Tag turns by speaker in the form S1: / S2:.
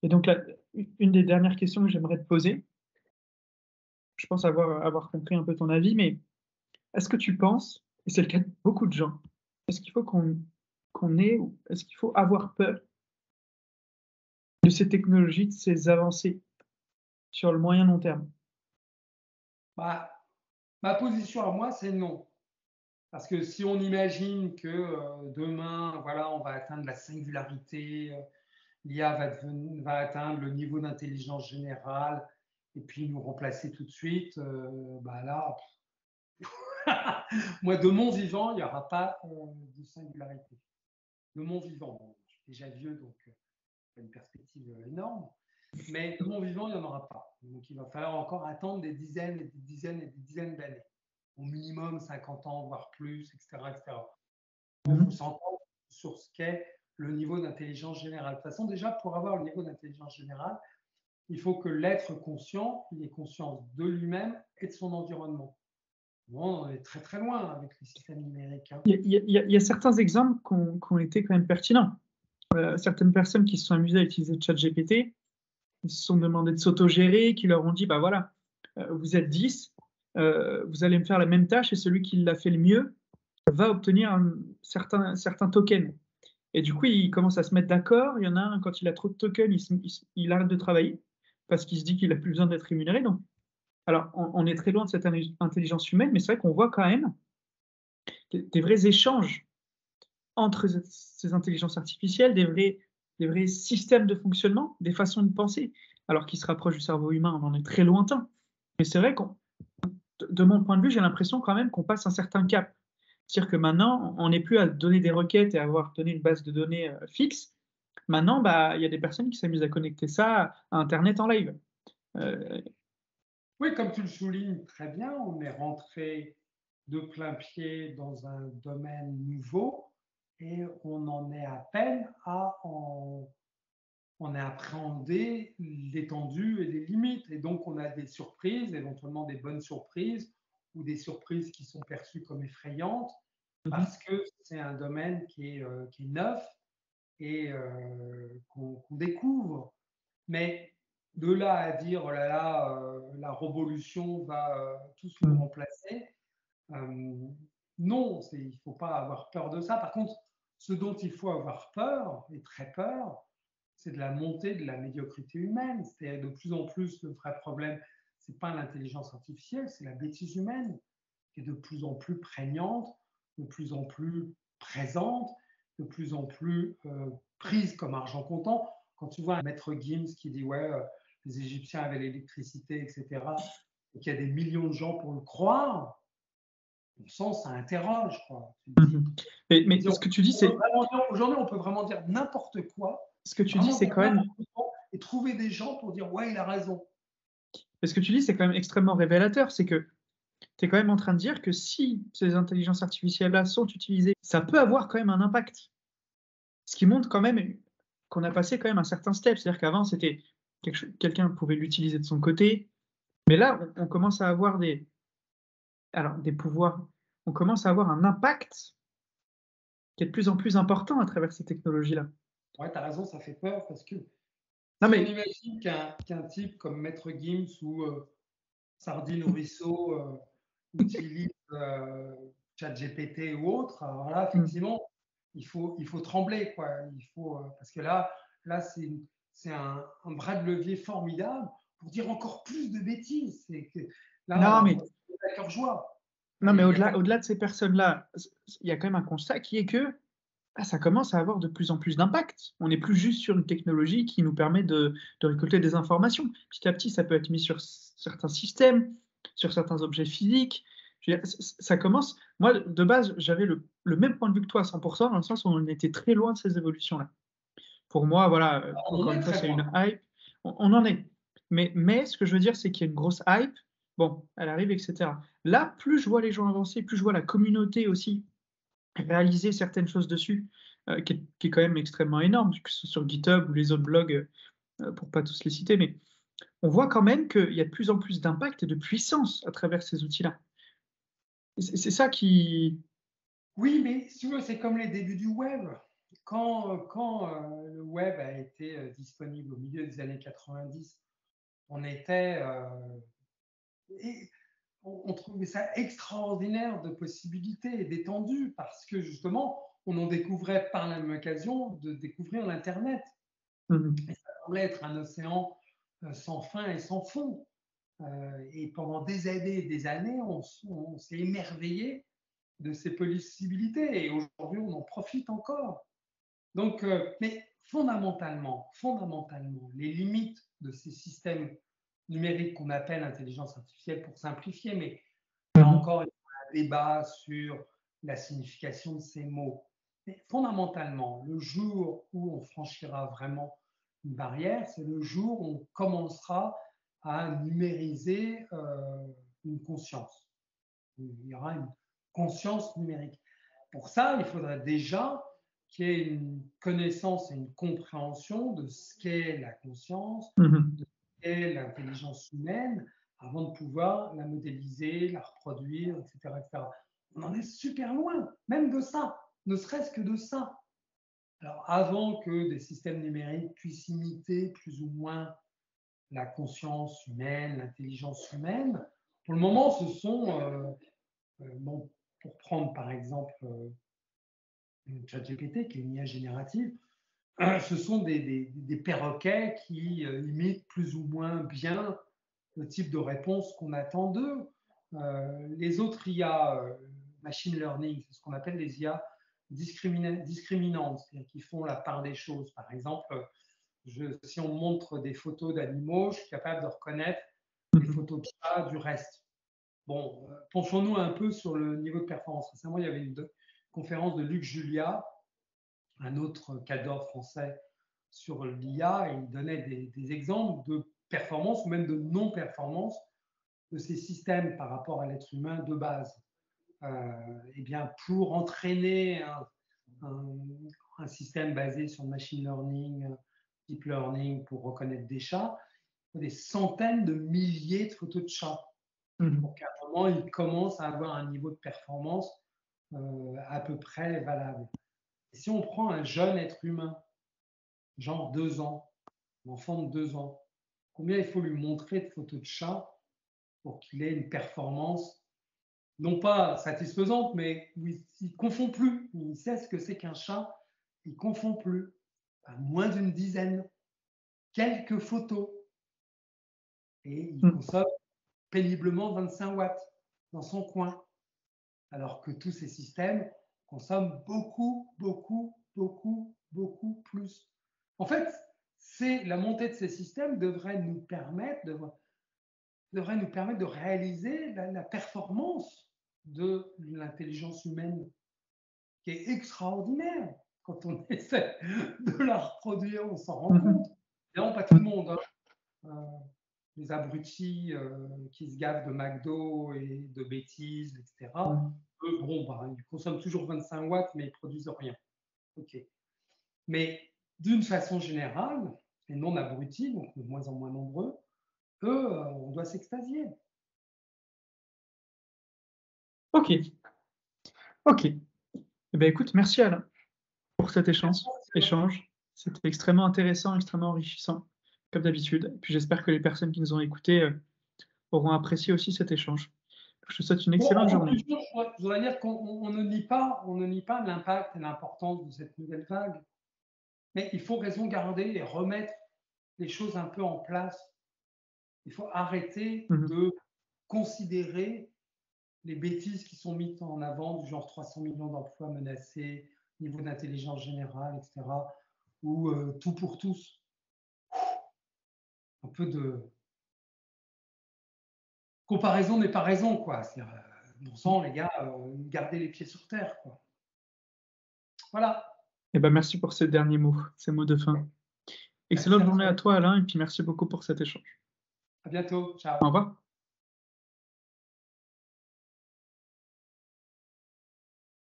S1: Et donc là, une des dernières questions que j'aimerais te poser, je pense avoir compris un peu ton avis, mais est-ce que tu penses, et c'est le cas de beaucoup de gens, est-ce qu'il faut qu'on ait ou est-ce qu'il faut avoir peur de ces technologies, de ces avancées sur le moyen long terme?
S2: Bah, ma position à moi, c'est non. Parce que si on imagine que demain, voilà, on va atteindre la singularité, l'IA va atteindre le niveau d'intelligence générale et puis nous remplacer tout de suite, bah là, moi, de mon vivant, il n'y aura pas de singularité. De mon vivant, bon, je suis déjà vieux, donc pas une perspective énorme, mais de mon vivant, il n'y en aura pas. Donc il va falloir encore attendre des dizaines et des dizaines et des dizaines d'années. Au minimum 50 ans, voire plus, etc., etc.
S1: Mmh
S2: Pour
S1: mh.
S2: s'entendre sur ce qu'est le niveau d'intelligence générale. De toute façon, déjà, pour avoir le niveau d'intelligence générale, il faut que l'être conscient, il ait conscience de lui-même et de son environnement. Bon, on est très très loin avec les systèmes numériques, hein.
S1: Il y a certains exemples qui ont été quand même pertinents. Certaines personnes qui se sont amusées à utiliser ChatGPT, ils se sont demandé de s'autogérer, qui leur ont dit: «Bah, voilà, vous êtes 10, vous allez me faire la même tâche et celui qui l'a fait le mieux va obtenir un certain token». Et du coup, ils commencent à se mettre d'accord. Il y en a un, quand il a trop de tokens, il arrête de travailler parce qu'il se dit qu'il a plus besoin d'être rémunéré. Donc, alors, on est très loin de cette intelligence humaine, mais c'est vrai qu'on voit quand même des vrais échanges entre ces intelligences artificielles, des vrais systèmes de fonctionnement, des façons de penser, alors qu'ils se rapprochent du cerveau humain, on en est très lointain. Mais c'est vrai qu'on de mon point de vue, j'ai l'impression quand même qu'on passe un certain cap. C'est-à-dire que maintenant, on n'est plus à donner des requêtes et à avoir donné une base de données, fixe. Maintenant, bah, il y a des personnes qui s'amusent à connecter ça à internet en live. Heu,
S2: Oui, comme tu le soulignes très bien, on est rentré de plein pied dans un domaine nouveau et on en est à peine à en appréhender l'étendue et les limites. Et donc, on a des surprises, éventuellement des bonnes surprises ou des surprises qui sont perçues comme effrayantes
S1: mmh mh.
S2: parce que c'est un domaine qui est neuf et qu'on découvre. Mais de là à dire, oh là là, la révolution va tous nous
S1: Mmh.
S2: remplacer, non, il ne faut pas avoir peur de ça. Par contre, ce dont il faut avoir peur, et très peur, c'est de la montée de la médiocrité humaine. C'est de plus en plus le vrai problème, c'est pas l'intelligence artificielle, c'est la bêtise humaine qui est de plus en plus prégnante, de plus en plus présente, de plus en plus prise comme argent comptant. Quand tu vois un maître Gims qui dit ouais, les Égyptiens avaient l'électricité, etc., et qu'il y a des millions de gens pour le croire, bon sang, ça interroge, quoi. Tu te
S1: Mmh
S2: dis,
S1: mh. Mais
S2: dis,
S1: ce que tu dis, c'est
S2: aujourd'hui, on peut vraiment dire n'importe quoi,
S1: ce que tu dis,
S2: vraiment
S1: c'est
S2: dire
S1: quand même
S2: n'importe quoi, et trouver des gens pour dire ouais, il a raison.
S1: ce que tu dis, c'est quand même extrêmement révélateur. C'est que tu es quand même en train de dire que si ces intelligences artificielles-là sont utilisées, ça peut avoir quand même un impact. Ce qui montre quand même qu'on a passé quand même un certain step. C'est-à-dire qu'avant, c'était quelqu'un pouvait l'utiliser de son côté, mais là, on commence à avoir des pouvoirs, on commence à avoir un impact qui est de plus en plus important à travers ces technologies-là.
S2: Ouais, tu as raison, ça fait peur parce que
S1: Non
S2: si on
S1: mais
S2: imagine qu'un type comme Maître Gims ou Sardine Ruisseau utilise ChatGPT ou autre, alors là,
S1: mmh,
S2: effectivement, il faut trembler, quoi. Parce que là c'est un bras de levier formidable pour dire encore plus de bêtises. C'est que
S1: non
S2: là,
S1: mais
S2: c'est à cœur joie.
S1: non mais
S2: Il y a quand
S1: au-delà de ces personnes-là, il y a quand même un constat qui est que, ah, ça commence à avoir de plus en plus d'impact. On n'est plus juste sur une technologie qui nous permet de récolter des informations. Petit à petit, ça peut être mis sur certains systèmes, sur certains objets physiques. Je veux dire, ça commence, moi, de base, j'avais le même point de vue que toi à 100, dans le sens où on était très loin de ces évolutions-là. Pour moi, voilà,
S2: on en
S1: encore
S2: est
S1: une fois,
S2: très
S1: c'est
S2: loin.
S1: une hype. On en est. Mais ce que je veux dire, c'est qu'il y a une grosse hype. Bon, elle arrive, et cetera. Là, plus je vois les gens avancer, plus je vois la communauté aussi réaliser certaines choses dessus, qui est quand même extrêmement énorme, que ce soit sur GitHub ou les autres blogs, pour pas tous les citer, mais on voit quand même qu'il y a de plus en plus d'impact et de puissance à travers ces outils-là. Et c'est ça qui
S2: Oui, mais si tu veux, c'est comme les débuts du web. quand le web a été disponible au milieu des années 90, on était et on trouvait ça extraordinaire de possibilités et d'étendues parce que justement, on en découvrait par la même occasion de découvrir l'Internet. Et ça semblait être un océan sans fin et sans fond. Et pendant des années et des années, on s'est émerveillé de ces possibilités et aujourd'hui, on en profite encore. Donc, mais fondamentalement, les limites de ces systèmes numériques qu'on appelle intelligence artificielle pour simplifier, mais là encore, il y a un débat sur la signification de ces mots. Mais fondamentalement, le jour où on franchira vraiment une barrière, c'est le jour où on commencera à numériser une conscience. Il y aura une conscience numérique. Pour ça, il faudrait déjà qu'il y ait une connaissance et une compréhension de ce qu'est la conscience, de ce qu'est l'intelligence humaine, avant de pouvoir la modéliser, la reproduire, etc., etc. On en est super loin, même de ça, ne serait-ce que de ça. Alors, avant que des systèmes numériques puissent imiter plus ou moins la conscience humaine, l'intelligence humaine, pour le moment, ce sont, bon, pour prendre par exemple ChatGPT, qui est une IA générative, ce sont des perroquets qui imitent plus ou moins bien le type de réponse qu'on attend d'eux. Les autres IA, machine learning, c'est ce qu'on appelle les IA discriminantes, c'est-à-dire qui font la part des choses. Par exemple, si on montre des photos d'animaux, je suis capable de reconnaître les photos de chats du reste. Bon, penchons-nous un peu sur le niveau de performance. Récemment, il y avait une conférence de Luc Julia, un autre cadre français sur l'IA, et il donnait des exemples de performance ou même de non-performance de ces systèmes par rapport à l'être humain de base. Eh bien, pour entraîner un système basé sur le machine learning, deep learning, pour reconnaître des chats, il faut des centaines de milliers de photos de chats. Pour qu'à un moment, il commence à avoir un niveau de performance à peu près valable. Et si on prend un jeune être humain, genre 2 ans, un enfant de 2 ans, combien il faut lui montrer de photos de chat pour qu'il ait une performance, non pas satisfaisante, mais où il ne confond plus. Il sait ce que c'est qu'un chat, il ne confond plus. À moins d'une dizaine, quelques photos. Et il consomme péniblement 25 watts dans son coin. Alors que tous ces systèmes consomment beaucoup, beaucoup, beaucoup, beaucoup plus. En fait, la montée de ces systèmes devrait nous permettre de réaliser la performance de l'intelligence humaine, qui est extraordinaire. Quand on essaie de la reproduire, on s'en rend compte. Évidemment, pas tout le monde. Les abrutis qui se gavent de McDo et de bêtises, etc. Eux, bon, ils consomment toujours 25 watts, mais ils ne produisent rien. OK. Mais d'une façon générale, les non-abrutis, donc de moins en moins nombreux, eux, on doit s'extasier.
S1: Ok. Ok. Eh bien, écoute, merci Alain pour cet échange. C'était extrêmement intéressant, extrêmement enrichissant, comme d'habitude. Et puis j'espère que les personnes qui nous ont écoutés auront apprécié aussi cet échange. Je te souhaite une excellente journée.
S2: Je voudrais dire qu'on ne nie pas l'impact et l'importance de cette nouvelle vague, mais il faut raison garder et remettre les choses un peu en place. Il faut arrêter de considérer les bêtises qui sont mises en avant, du genre 300 millions d'emplois menacés, niveau d'intelligence générale, etc., ou tout pour tous. Un peu de comparaison n'est pas raison, quoi. Bon sang, les gars, gardez les pieds sur terre, quoi. Voilà.
S1: Eh ben, merci pour ces derniers mots, ces mots de fin. Excellente journée à toi, Alain, et puis merci beaucoup pour cet échange.
S2: À bientôt. Ciao.
S1: Au revoir.